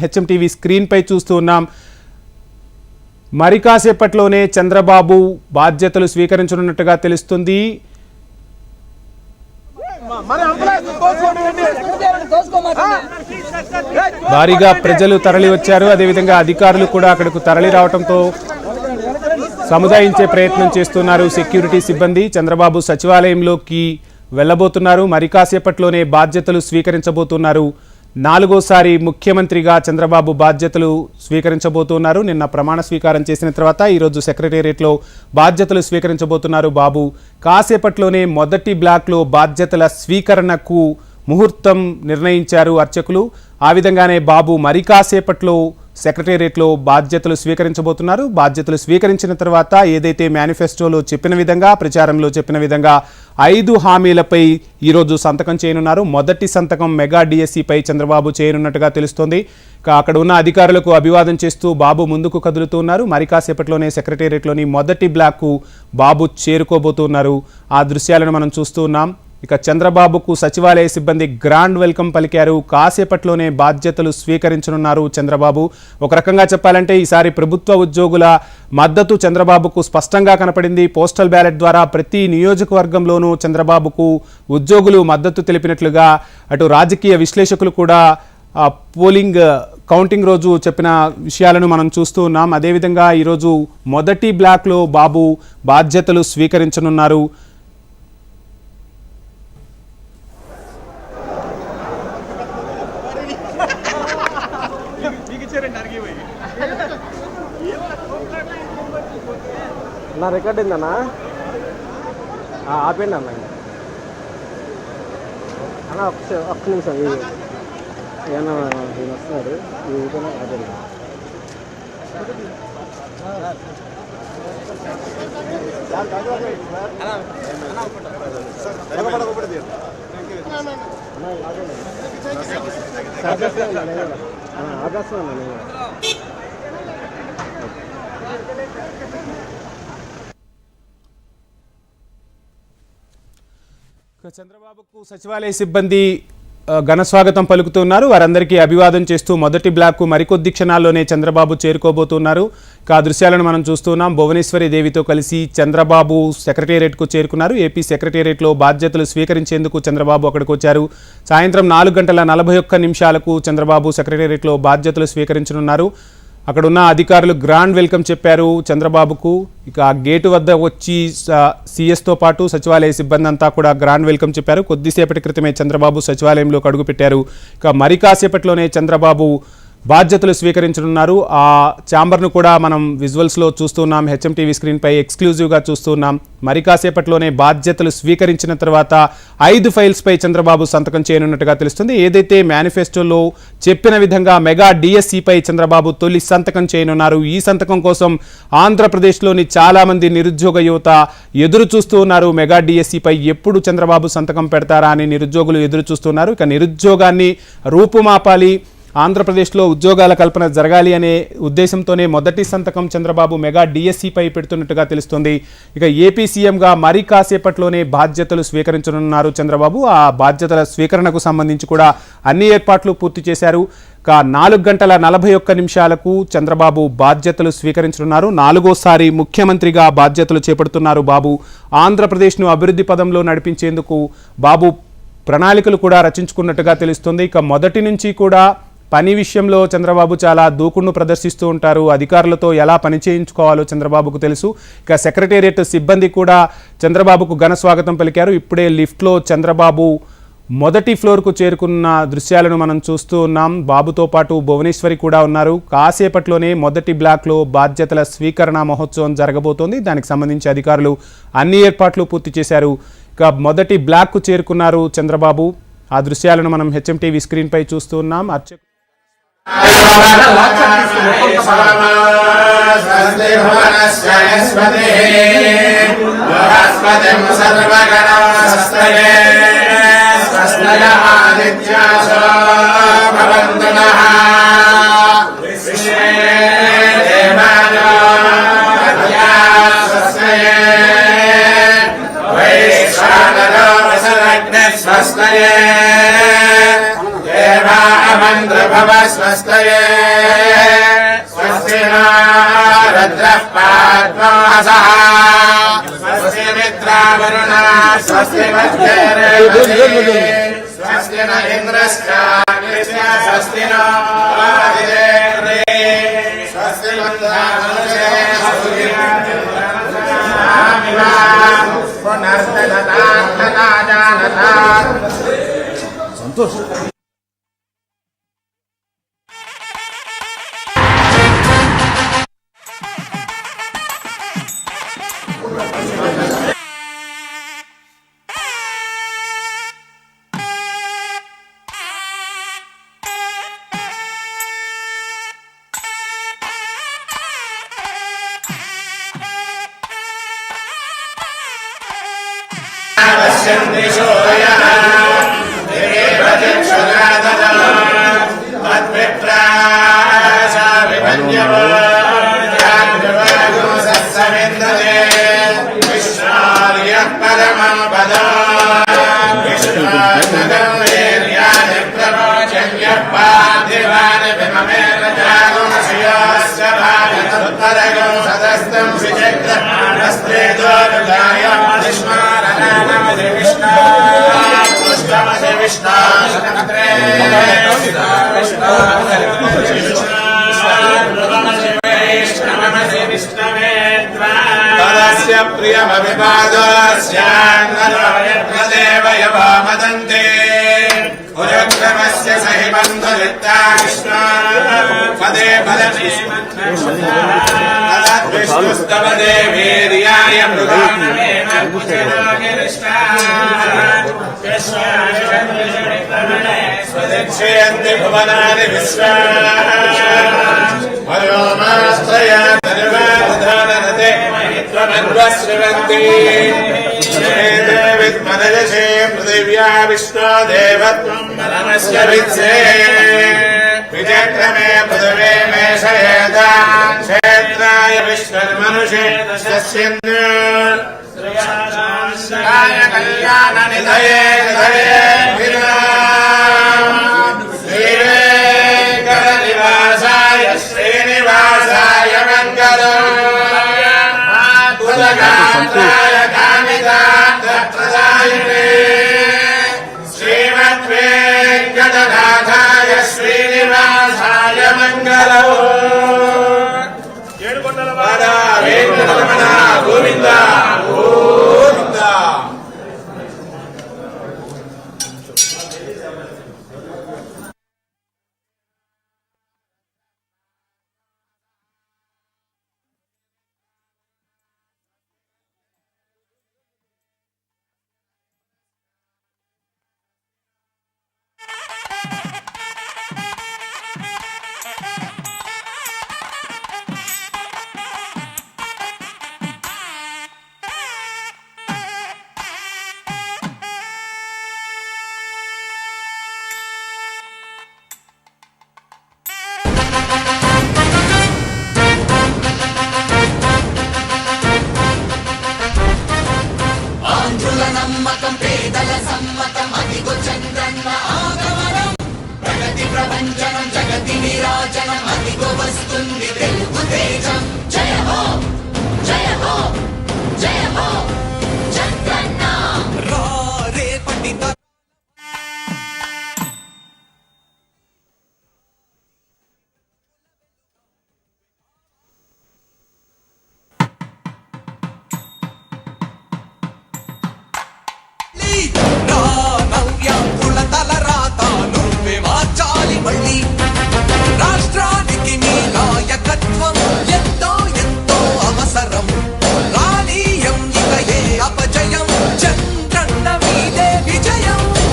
HM TV screen పై చూస్తూ ఉన్నాం. మరి కాసేపట్లోనే చంద్రబాబు బాధ్యతలు స్వీకరించనున్నట్టుగా తెలుస్తుంది. భారీగా ప్రజలు తరలి వచ్చారు. అదేవిధంగా అధికారులు కూడా అక్కడకు తరలి రావడంతో సముదాయించే ప్రయత్నం చేస్తున్నారు సెక్యూరిటీ సిబ్బంది. చంద్రబాబు సచివాలయంలోకి వెళ్లబోతున్నారు. మరి కాసేపట్లోనే బాధ్యతలు స్వీకరించబోతున్నారు. నాలుగోసారి ముఖ్యమంత్రిగా చంద్రబాబు బాధ్యతలు స్వీకరించబోతున్నారు. నిన్న ప్రమాణ స్వీకారం చేసిన తర్వాత ఈరోజు సెక్రటేరియట్లో బాధ్యతలు స్వీకరించబోతున్నారు బాబు. కాసేపట్లోనే మొదటి బ్లాక్లో బాధ్యతల స్వీకరణకు ముహూర్తం నిర్ణయించారు అర్చకులు. ఆ విధంగానే బాబు మరి కాసేపట్లో సెక్రటేరియట్లో బాధ్యతలు స్వీకరించబోతున్నారు. బాధ్యతలు స్వీకరించిన తర్వాత ఏదైతే మేనిఫెస్టోలో చెప్పిన విధంగా, ప్రచారంలో చెప్పిన విధంగా 5 హామీలపై ఈరోజు సంతకం చేయనున్నారు. మొదటి సంతకం మెగా డిఎస్సిపై చంద్రబాబు చేయనున్నట్టుగా తెలుస్తోంది. అక్కడ ఉన్న అధికారులకు అభివాదం చేస్తూ బాబు ముందుకు కదులుతున్నారు. మరి కాసేపట్లోనే సెక్రటేరియట్లోని మొదటి బ్లాక్కు బాబు చేరుకోబోతున్నారు. ఆ దృశ్యాలను మనం చూస్తూ ఉన్నాం. ఇక చంద్రబాబుకు సచివాలయ సిబ్బంది గ్రాండ్ వెల్కమ్ పలికారు. కాసేపట్లోనే బాధ్యతలు స్వీకరించనున్నారు చంద్రబాబు. ఒక రకంగా చెప్పాలంటే ఈసారి ప్రభుత్వ ఉద్యోగుల మద్దతు చంద్రబాబుకు స్పష్టంగా కనపడింది. పోస్టల్ బ్యాలెట్ ద్వారా ప్రతి నియోజకవర్గంలోనూ చంద్రబాబుకు ఉద్యోగులు మద్దతు తెలిపినట్లుగా అటు రాజకీయ విశ్లేషకులు కూడా పోలింగ్ కౌంటింగ్ రోజు చెప్పిన విషయాలను మనం చూస్తూ ఉన్నాం. అదేవిధంగా ఈరోజు మొదటి బ్లాక్లో బాబు బాధ్యతలు స్వీకరించనున్నారు. నా రికార్డ్ ఏందన్నా ఆపండి అన్న అన్న ఒక్క నిమిషం ఏమన్నా వస్తున్నారు ఆపండి. ఆపేస్తున్నా చంద్రబాబుకు సచివాలయ సిబ్బంది ఘన స్వాగతం పలుకుతున్నారు. వారందరికీ అభివాదం చేస్తూ మొదటి బ్లాక్కు మరికొద్ది క్షణాల్లోనే చంద్రబాబు చేరుకోబోతున్నారు. ఆ దృశ్యాలను మనం చూస్తున్నాం. భువనేశ్వరి దేవితో కలిసి చంద్రబాబు సెక్రటేరియట్కు చేరుకున్నారు. ఏపీ సెక్రటేరియట్లో బాధ్యతలు స్వీకరించేందుకు చంద్రబాబు అక్కడికి వచ్చారు. సాయంత్రం 4:41 చంద్రబాబు సెక్రటేరియట్లో బాధ్యతలు స్వీకరించనున్నారు. అక్కడున్న అధికారులు గ్రాండ్ వెల్కమ్ చెప్పారు చంద్రబాబుకు. ఇక ఆ గేటు వద్ద వచ్చి సీఎస్తో పాటు సచివాలయ సిబ్బంది అంతా కూడా గ్రాండ్ వెల్కమ్ చెప్పారు. కొద్దిసేపటి క్రితమే చంద్రబాబు సచివాలయంలోకి అడుగుపెట్టారు. ఇక మరి కాసేపట్లోనే చంద్రబాబు బాధ్యతలు స్వీకరించనున్నారు. ఆ ఛాంబర్ను కూడా మనం విజువల్స్లో చూస్తున్నాం. హెచ్ఎం టీవీ స్క్రీన్పై ఎక్స్క్లూజివ్గా చూస్తున్నాం. మరి కాసేపట్లోనే బాధ్యతలు స్వీకరించిన తర్వాత 5 ఫైల్స్పై చంద్రబాబు సంతకం చేయనున్నట్టుగా తెలుస్తుంది. ఏదైతే మేనిఫెస్టోలో చెప్పిన విధంగా మెగా డిఎస్సిపై చంద్రబాబు తొలి సంతకం చేయనున్నారు. ఈ సంతకం కోసం ఆంధ్రప్రదేశ్లోని చాలామంది నిరుద్యోగ యువత ఎదురు చూస్తూ ఉన్నారు. మెగా డిఎస్సిపై ఎప్పుడు చంద్రబాబు సంతకం పెడతారా అని నిరుద్యోగులు ఎదురు చూస్తున్నారు. ఇక నిరుద్యోగాన్ని రూపుమాపాలి, ఆంధ్రప్రదేశ్లో ఉద్యోగాల కల్పన జరగాలి అనే ఉద్దేశంతోనే మొదటి సంతకం చంద్రబాబు మెగా డిఎస్సిపై పెడుతున్నట్టుగా తెలుస్తుంది. ఇక ఏపీ సీఎంగా మరి కాసేపట్లోనే బాధ్యతలు స్వీకరించనున్నారు చంద్రబాబు. ఆ బాధ్యతల స్వీకరణకు సంబంధించి కూడా అన్ని ఏర్పాట్లు పూర్తి చేశారు. 4:41 చంద్రబాబు బాధ్యతలు స్వీకరించనున్నారు. 4వసారి ముఖ్యమంత్రిగా బాధ్యతలు చేపడుతున్నారు బాబు. ఆంధ్రప్రదేశ్ను అభివృద్ధి పదంలో నడిపించేందుకు బాబు ప్రణాళికలు కూడా రచించుకున్నట్టుగా తెలుస్తుంది. ఇక మొదటి నుంచి కూడా పని విషయంలో చంద్రబాబు చాలా దూకుడును ప్రదర్శిస్తూ ఉంటారు. అధికారులతో ఎలా పని చేయించుకోవాలో చంద్రబాబుకు తెలుసు. ఇక సెక్రటేరియట్ సిబ్బంది కూడా చంద్రబాబుకు ఘన స్వాగతం పలికారు. ఇప్పుడే లిఫ్ట్లో చంద్రబాబు మొదటి ఫ్లోర్కు చేరుకున్న దృశ్యాలను మనం చూస్తూ ఉన్నాం. బాబుతో పాటు భువనేశ్వరి కూడా ఉన్నారు. కాసేపట్లోనే మొదటి బ్లాక్లో బాధ్యతల స్వీకరణ మహోత్సవం జరగబోతోంది. దానికి సంబంధించి అధికారులు అన్ని ఏర్పాట్లు పూర్తి చేశారు. ఇక మొదటి బ్లాక్కు చేరుకున్నారు చంద్రబాబు. ఆ దృశ్యాలను మనం హెచ్ఎం టీవీ స్క్రీన్పై చూస్తూ ఉన్నాం. స్వస్తయే దేవా అమంత్ర భవ స్వస్తయే स्वस्ति नो रुद्रः पाद्मोऽसः स्वस्ति मित्रावरुणः स्वस्ति मध्येरविः स्वस्ति न इन्द्रश्चाग्निश्च स्वस्ति नो आदिदेवते स्वस्ति मन्दामनुषे సంతోష్ प्रियमभिपादस्यान्नदेवयवामदन्ते पुरक्रमस्य सहि बन्धुरित्ता विष्णु पदे विष्णुस्तव देवीर्याय स्वदक्षयन्ति भुवनानि विश्वा हयोमाश्रयानते त्वमन्वश्रवन्ति विद्मनयसे पृथिव्या विष्णो देवत्वं परमस्य वित्से विचक्रमे पृथिवे मेषयेतान् क्षेत्राय विश्वमनुषे दशस्यन्य कल्याणनिधये श्रीवेङ्कटनिवासाय श्रीनिवासाय मङ्गलम् कुलकान्ताय कामितार्थप्रदायिने श्रीमद्वेङ्कटनाथाय श्रीनिवासाय मङ्गलम् ఏడుకొండలవాడ వెంకటరమణ గోవింద గోవింద. నమ్మకం పేదల సమ్మతం అదిగో చంద్రన్న ఆగమనం ప్రగతి ప్రపంచనం జగతి నిరాజనం అదిగో వస్తుంది తెలుగు తేజం జయ హో జయ హో జయ హో చంద్రన్న రేపటి నవ్యాంకుల తల